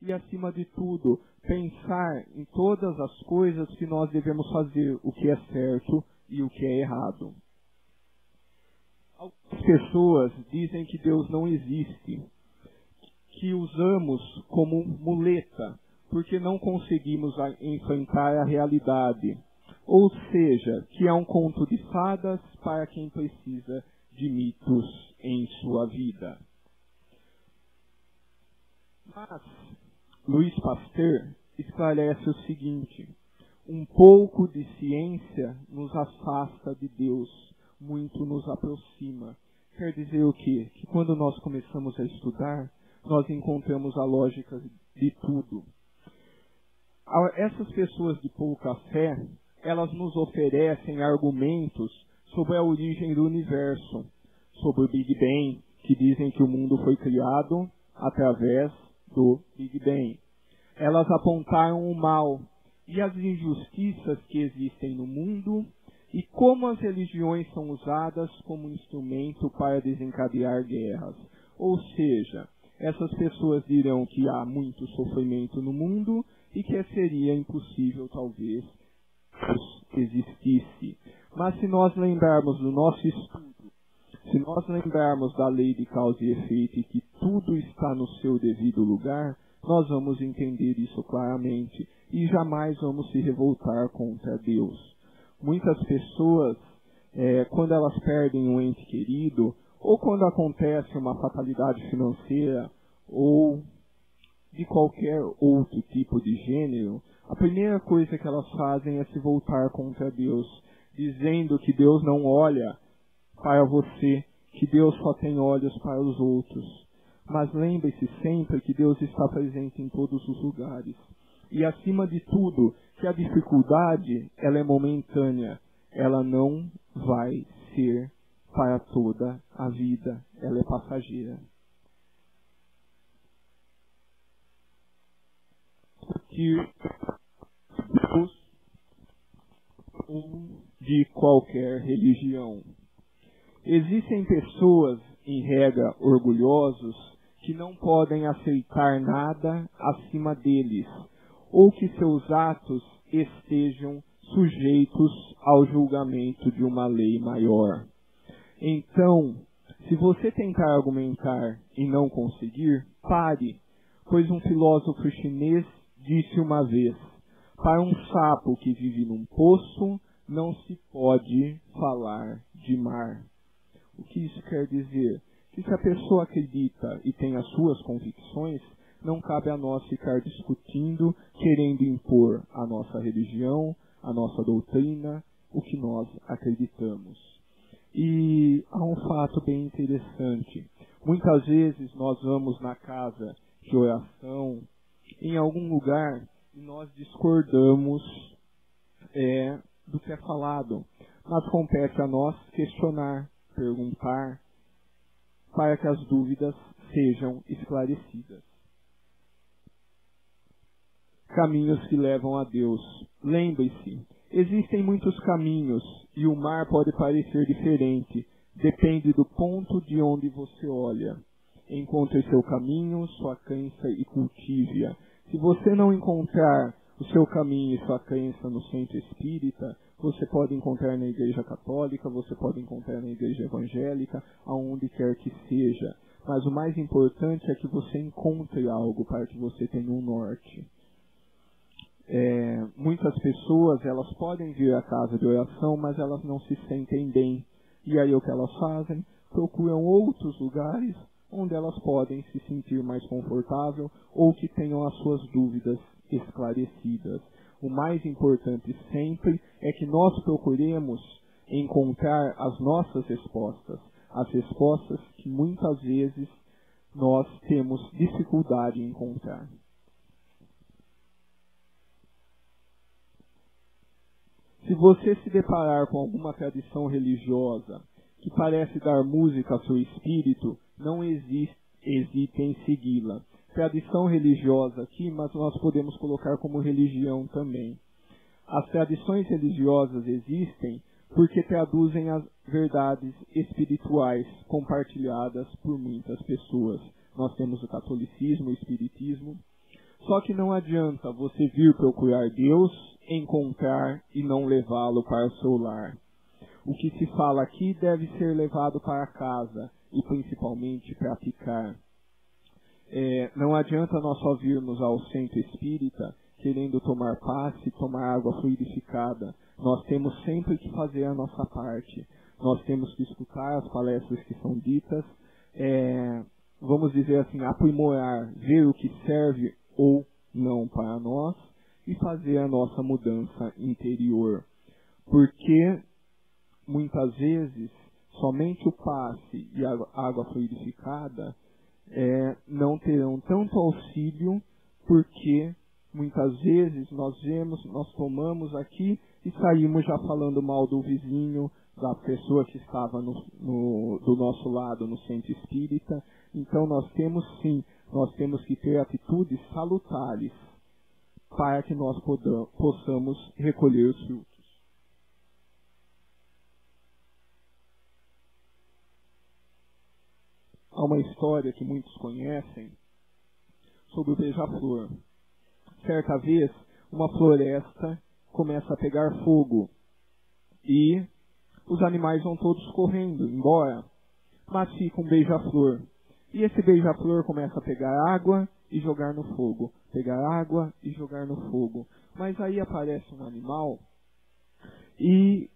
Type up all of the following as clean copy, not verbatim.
e, acima de tudo, pensar em todas as coisas que nós devemos fazer, o que é certo e o que é errado. Algumas pessoas dizem que Deus não existe, que usamos como muleta, porque não conseguimos enfrentar a realidade. Ou seja, que é um conto de fadas para quem precisa de mitos em sua vida. Mas Louis Pasteur esclarece o seguinte: um pouco de ciência nos afasta de Deus, muito nos aproxima. Quer dizer o quê? Que quando nós começamos a estudar, nós encontramos a lógica de tudo. Essas pessoas de pouca fé, elas nos oferecem argumentos sobre a origem do universo, sobre o Big Bang, que dizem que o mundo foi criado através do Big Bang. Elas apontaram o mal e as injustiças que existem no mundo e como as religiões são usadas como instrumento para desencadear guerras. Ou seja, essas pessoas dirão que há muito sofrimento no mundo e que seria impossível, talvez, que existisse. Mas se nós lembrarmos do nosso estudo, se nós lembrarmos da lei de causa e efeito e que tudo está no seu devido lugar, nós vamos entender isso claramente e jamais vamos se revoltar contra Deus. Muitas pessoas, quando elas perdem um ente querido, ou quando acontece uma fatalidade financeira, ou de qualquer outro tipo de gênero, a primeira coisa que elas fazem é se voltar contra Deus, dizendo que Deus não olha para você, que Deus só tem olhos para os outros. Mas lembre-se sempre que Deus está presente em todos os lugares. E acima de tudo, que a dificuldade, ela é momentânea, ela não vai ser para toda a vida, ela é passageira. Deus ou de qualquer religião. Existem pessoas, em regra, orgulhosos, que não podem aceitar nada acima deles, ou que seus atos estejam sujeitos ao julgamento de uma lei maior. Então, se você tentar argumentar e não conseguir, pare, pois um filósofo chinês disse uma vez: para um sapo que vive num poço, não se pode falar de mar. O que isso quer dizer? Que se a pessoa acredita e tem as suas convicções, não cabe a nós ficar discutindo, querendo impor a nossa religião, a nossa doutrina, o que nós acreditamos. E há um fato bem interessante. Muitas vezes nós vamos na casa de oração, em algum lugar, e nós discordamos do que é falado. Mas compete a nós questionar, perguntar, para que as dúvidas sejam esclarecidas. Caminhos que levam a Deus. Lembre-se, existem muitos caminhos e o mar pode parecer diferente. Depende do ponto de onde você olha. Encontre seu caminho, sua crença e cultive-a. Se você não encontrar o seu caminho e sua crença no centro espírita, você pode encontrar na igreja católica, você pode encontrar na igreja evangélica, aonde quer que seja. Mas o mais importante é que você encontre algo para que você tenha um norte. Muitas pessoas, elas podem vir à casa de oração, mas elas não se sentem bem. E aí o que elas fazem? Procuram outros lugares onde elas podem se sentir mais confortável ou que tenham as suas dúvidas esclarecidas. O mais importante sempre é que nós procuremos encontrar as nossas respostas, as respostas que muitas vezes nós temos dificuldade em encontrar. Se você se deparar com alguma tradição religiosa que parece dar música ao seu espírito, não hesite em segui-la. Tradição religiosa aqui, mas nós podemos colocar como religião também. As tradições religiosas existem porque traduzem as verdades espirituais compartilhadas por muitas pessoas. Nós temos o catolicismo, o espiritismo. Só que não adianta você vir procurar Deus, encontrar e não levá-lo para o seu lar. O que se fala aqui deve ser levado para casa e principalmente praticar. Não adianta nós só virmos ao centro espírita querendo tomar passe, tomar água fluidificada. Nós temos sempre que fazer a nossa parte. Nós temos que escutar as palestras que são ditas, vamos dizer assim, aprimorar, ver o que serve ou não para nós e fazer a nossa mudança interior. Porque muitas vezes somente o passe e a água fluidificada não terão tanto auxílio, porque muitas vezes nós tomamos aqui e saímos já falando mal do vizinho, da pessoa que estava do nosso lado no centro espírita. Então nós temos que ter atitudes salutares para que nós possamos recolher os frutos. Há uma história que muitos conhecem sobre o beija-flor. Certa vez, uma floresta começa a pegar fogo e os animais vão todos correndo embora, mas fica um beija-flor. E esse beija-flor começa a pegar água e jogar no fogo, pegar água e jogar no fogo. Mas aí aparece um animal e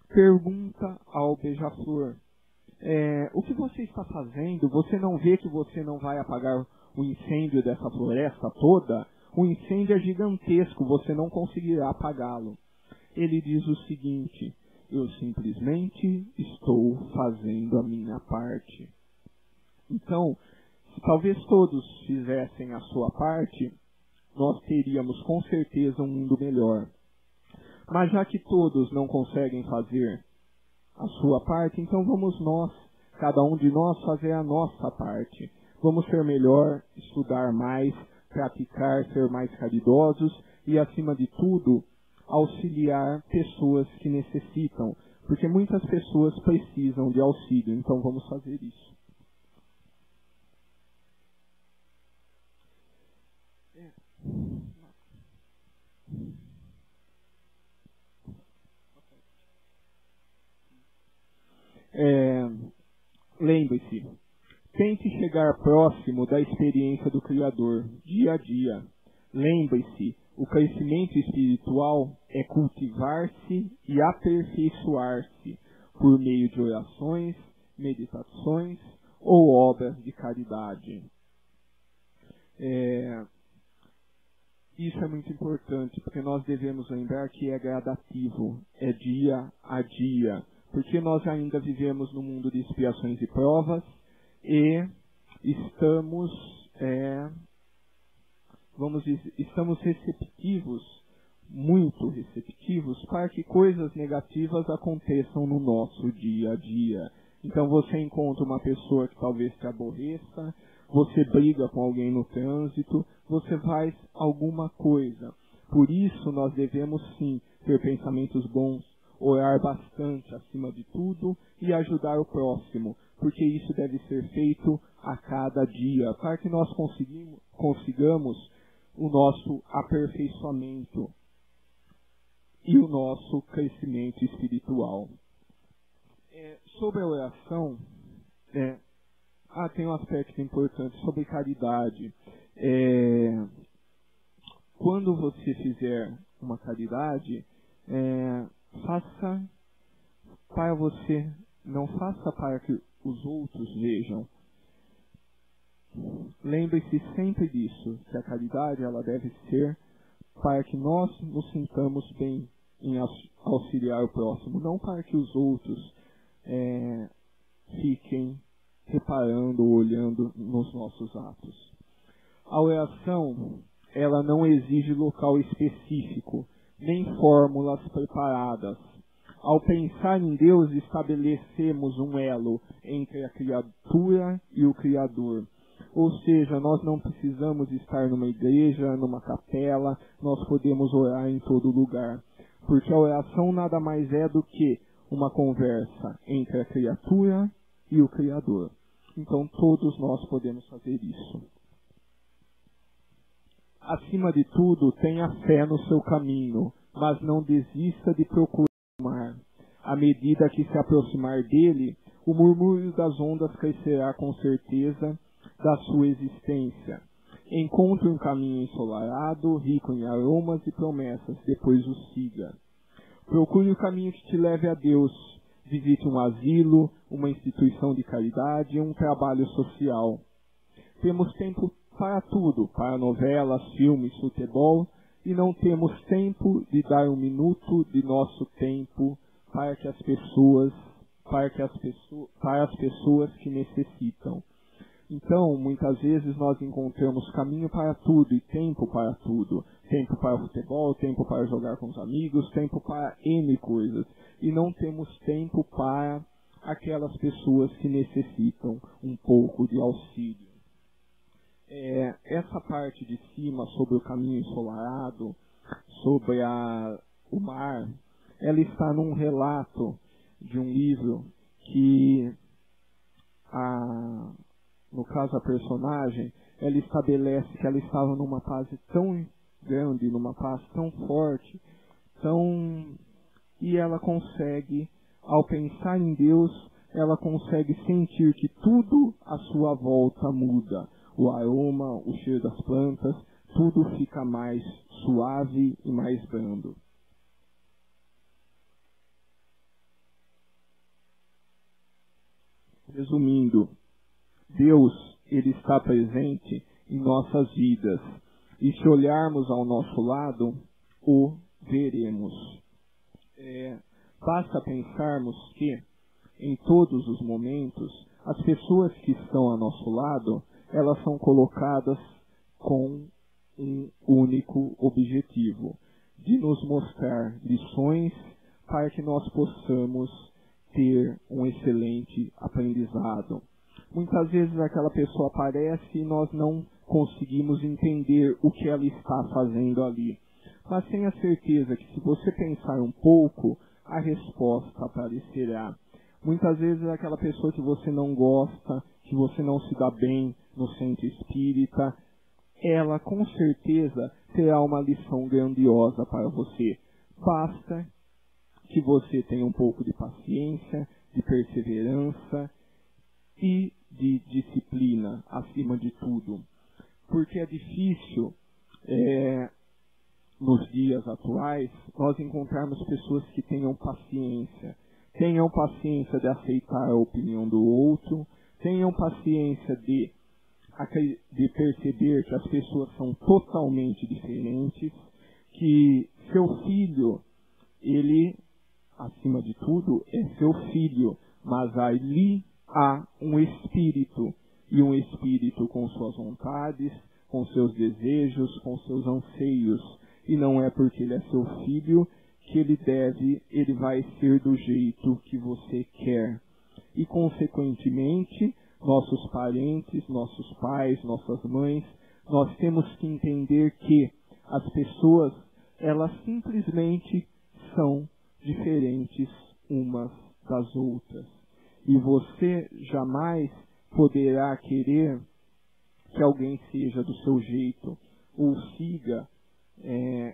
pergunta ao beija-flor: o que você está fazendo? Você não vê que você não vai apagar o incêndio dessa floresta toda? O incêndio é gigantesco, você não conseguirá apagá-lo. Ele diz o seguinte: eu simplesmente estou fazendo a minha parte. Então, se talvez todos fizessem a sua parte, nós teríamos com certeza um mundo melhor. Mas já que todos não conseguem fazer a sua parte, então vamos nós, cada um de nós, fazer a nossa parte. Vamos ser melhor, estudar mais, praticar, ser mais caridosos e, acima de tudo, auxiliar pessoas que necessitam, porque muitas pessoas precisam de auxílio, então vamos fazer isso. Lembre-se, tente chegar próximo da experiência do Criador, dia a dia. Lembre-se, o crescimento espiritual é cultivar-se e aperfeiçoar-se por meio de orações, meditações ou obras de caridade. Isso é muito importante, porque nós devemos lembrar que é gradativo, é dia a dia, porque nós ainda vivemos no mundo de expiações e provas e estamos receptivos, muito receptivos, para que coisas negativas aconteçam no nosso dia a dia. Então você encontra uma pessoa que talvez te aborreça, você briga com alguém no trânsito, você faz alguma coisa. Por isso nós devemos sim ter pensamentos bons, orar bastante acima de tudo e ajudar o próximo, porque isso deve ser feito a cada dia, para que nós consigamos o nosso aperfeiçoamento e o nosso crescimento espiritual. Sobre a oração, tem um aspecto importante sobre caridade. Quando você fizer uma caridade, faça para você, não faça para que os outros vejam. Lembre-se sempre disso, que a caridade ela deve ser para que nós nos sintamos bem em auxiliar o próximo, não para que os outros fiquem reparando ou olhando nos nossos atos. A oração, ela não exige local específico, nem fórmulas preparadas. Ao pensar em Deus, estabelecemos um elo entre a criatura e o Criador. Ou seja, nós não precisamos estar numa igreja, numa capela, nós podemos orar em todo lugar. Porque a oração nada mais é do que uma conversa entre a criatura e o Criador. Então todos nós podemos fazer isso. Acima de tudo, tenha fé no seu caminho, mas não desista de procurar o mar. À medida que se aproximar dele, o murmúrio das ondas crescerá com certeza da sua existência. Encontre um caminho ensolarado, rico em aromas e promessas, depois o siga. Procure o caminho que te leve a Deus. Visite um asilo, uma instituição de caridade e um trabalho social. Temos tempo para tudo, para novelas, filmes, futebol, e não temos tempo de dar um minuto de nosso tempo para as pessoas que necessitam. Então, muitas vezes nós encontramos caminho para tudo e tempo para tudo. Tempo para o futebol, tempo para jogar com os amigos, tempo para N coisas. E não temos tempo para aquelas pessoas que necessitam um pouco de auxílio. Essa parte de cima, sobre o caminho ensolarado, sobre o mar, ela está num relato de um livro que, no caso a personagem, ela estabelece que ela estava numa fase tão grande, numa fase tão forte, e ela consegue, ao pensar em Deus, ela consegue sentir que tudo à sua volta muda. O aroma, o cheiro das plantas, tudo fica mais suave e mais brando. Resumindo, Deus, Ele está presente em nossas vidas. E se olharmos ao nosso lado, o veremos. Basta pensarmos que, em todos os momentos, as pessoas que estão ao nosso lado, elas são colocadas com um único objetivo, de nos mostrar lições para que nós possamos ter um excelente aprendizado. Muitas vezes aquela pessoa aparece e nós não conseguimos entender o que ela está fazendo ali. Mas tenha certeza que se você pensar um pouco, a resposta aparecerá. Muitas vezes é aquela pessoa que você não gosta, que você não se dá bem no centro espírita, ela com certeza terá uma lição grandiosa para você. Basta que você tenha um pouco de paciência, de perseverança e de disciplina, acima de tudo. Porque é difícil, nos dias atuais, nós encontrarmos pessoas que tenham paciência de aceitar a opinião do outro, tenham paciência de perceber que as pessoas são totalmente diferentes, que seu filho, ele, acima de tudo, é seu filho, mas ali há um espírito, e um espírito com suas vontades, com seus desejos, com seus anseios, e não é porque ele é seu filho que ele vai ser do jeito que você quer. E, consequentemente, nossos parentes, nossos pais, nossas mães, nós temos que entender que as pessoas, elas simplesmente são diferentes umas das outras. E você jamais poderá querer que alguém seja do seu jeito, ou siga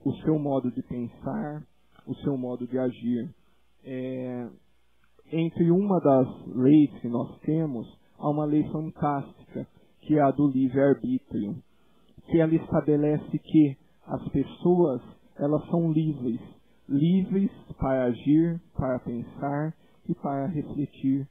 o seu modo de pensar, o seu modo de agir. Entre uma das leis que nós temos, há uma lei fantástica, que é a do livre-arbítrio, que ela estabelece que as pessoas, elas são livres para agir, para pensar e para refletir,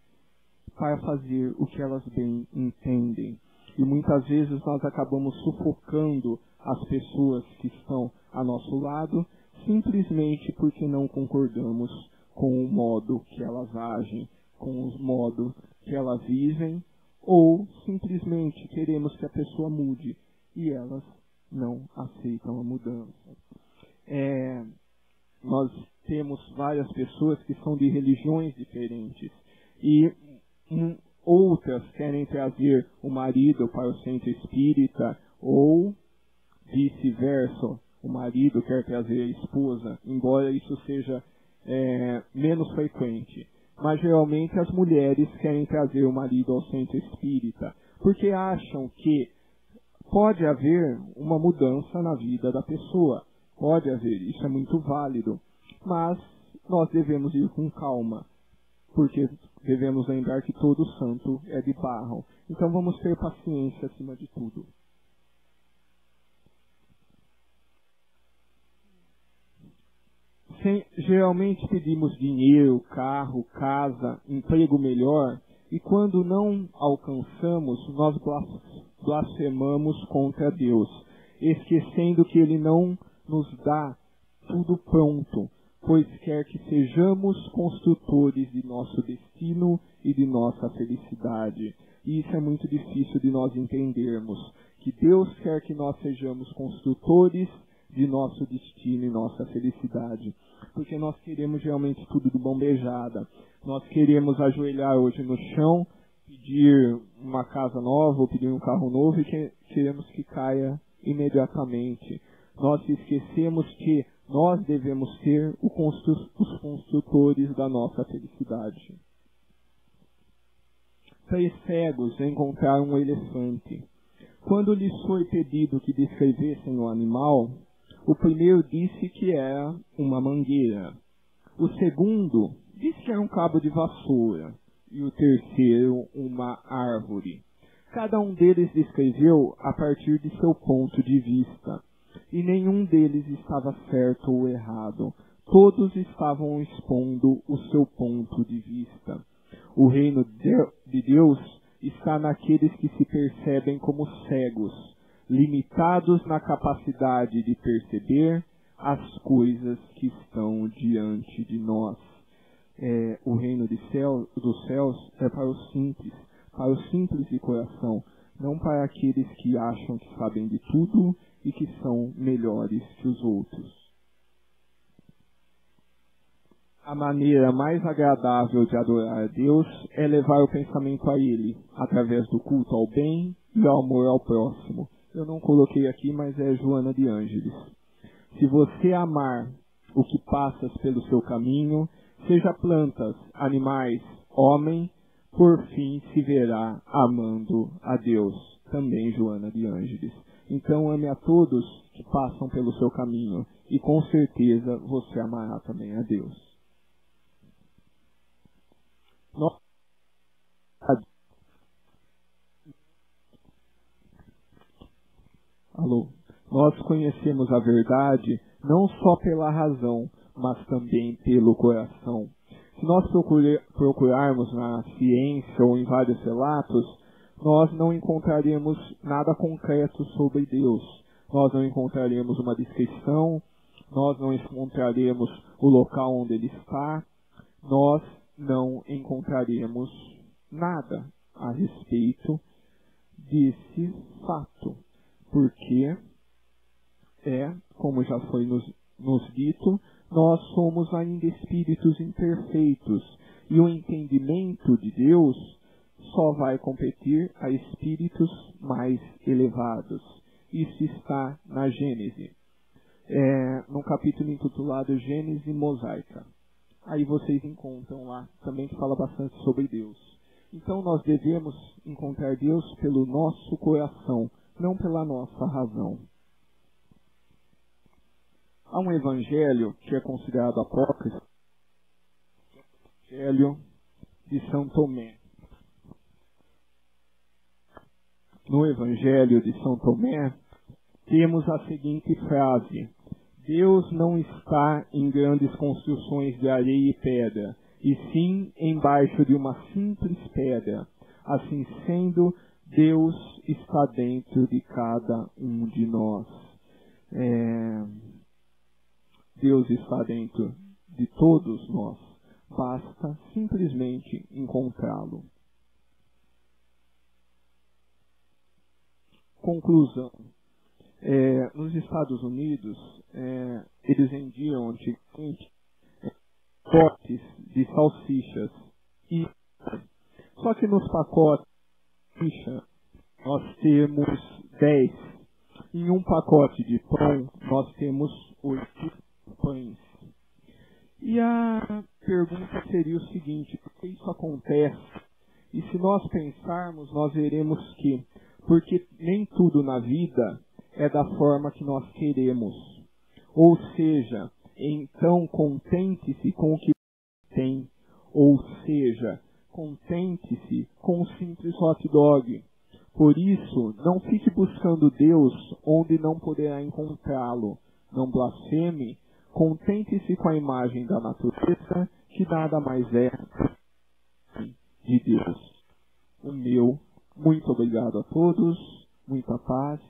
para fazer o que elas bem entendem. E muitas vezes nós acabamos sufocando as pessoas que estão ao nosso lado, simplesmente porque não concordamos com o modo que elas agem, com o modo que elas vivem, ou simplesmente queremos que a pessoa mude e elas não aceitam a mudança. Nós temos várias pessoas que são de religiões diferentes e outras querem trazer o marido para o centro espírita ou vice-versa, o marido quer trazer a esposa, embora isso seja menos frequente. Mas geralmente as mulheres querem trazer o marido ao centro espírita, porque acham que pode haver uma mudança na vida da pessoa. Pode haver, isso é muito válido. Mas nós devemos ir com calma, porque devemos lembrar que todo santo é de barro. Então vamos ter paciência acima de tudo. Geralmente pedimos dinheiro, carro, casa, emprego melhor, e quando não alcançamos, nós blasfemamos contra Deus, esquecendo que Ele não nos dá tudo pronto, pois quer que sejamos construtores de nosso destino e de nossa felicidade. E isso é muito difícil de nós entendermos, que Deus quer que nós sejamos construtores de nosso destino e nossa felicidade. Porque nós queremos realmente tudo de mão beijada. Nós queremos ajoelhar hoje no chão, pedir uma casa nova ou pedir um carro novo e queremos que caia imediatamente. Nós esquecemos que nós devemos ser os construtores da nossa felicidade. 3 cegos encontraram um elefante. Quando lhes foi pedido que descrevessem o animal, o primeiro disse que era uma mangueira. O segundo disse que era um cabo de vassoura. E o terceiro, uma árvore. Cada um deles descreveu a partir de seu ponto de vista. E nenhum deles estava certo ou errado. Todos estavam expondo o seu ponto de vista. O reino de Deus está naqueles que se percebem como cegos, limitados na capacidade de perceber as coisas que estão diante de nós. O reino dos céus é para os simples de coração, não para aqueles que acham que sabem de tudo e que são melhores que os outros. A maneira mais agradável de adorar a Deus é levar o pensamento a Ele, através do culto ao bem e ao amor ao próximo. Eu não coloquei aqui, mas é Joana de Ângeles. Se você amar o que passas pelo seu caminho, seja plantas, animais, homem, por fim se verá amando a Deus. Também Joana de Ângeles. Então ame a todos que passam pelo seu caminho e com certeza você amará também a Deus. Nós conhecemos a verdade não só pela razão, mas também pelo coração. Se nós procurarmos na ciência ou em vários relatos, nós não encontraremos nada concreto sobre Deus. Nós não encontraremos uma descrição, nós não encontraremos o local onde Ele está, nós não encontraremos nada a respeito desse fato. Porque como já foi nos dito, nós somos ainda espíritos imperfeitos e o entendimento de Deus só vai competir a espíritos mais elevados. Isso está na Gênese, no capítulo intitulado Gênese Mosaica. Aí vocês encontram lá também que fala bastante sobre Deus. Então nós devemos encontrar Deus pelo nosso coração, não pela nossa razão. Há um evangelho que é considerado apócrifo, o evangelho de São Tomé. No evangelho de São Tomé, temos a seguinte frase: Deus não está em grandes construções de areia e pedra, e sim embaixo de uma simples pedra. Assim sendo, Deus está dentro de cada um de nós. Deus está dentro de todos nós. Basta simplesmente encontrá-lo. Conclusão. Nos Estados Unidos, eles vendiam antigamente pacotes de salsichas. Só que nos pacotes de salsicha nós temos 10. Em um pacote de pão nós temos 8 pães. E a pergunta seria o seguinte: por que isso acontece? E se nós pensarmos, nós veremos que porque nem tudo na vida é da forma que nós queremos. Ou seja, então contente-se com o que tem. Ou seja, contente-se com um simples hot dog. Por isso, não fique buscando Deus onde não poderá encontrá-lo. Não blasfeme. Contente-se com a imagem da natureza, que nada mais é de Deus. O meu muito obrigado a todos, muita paz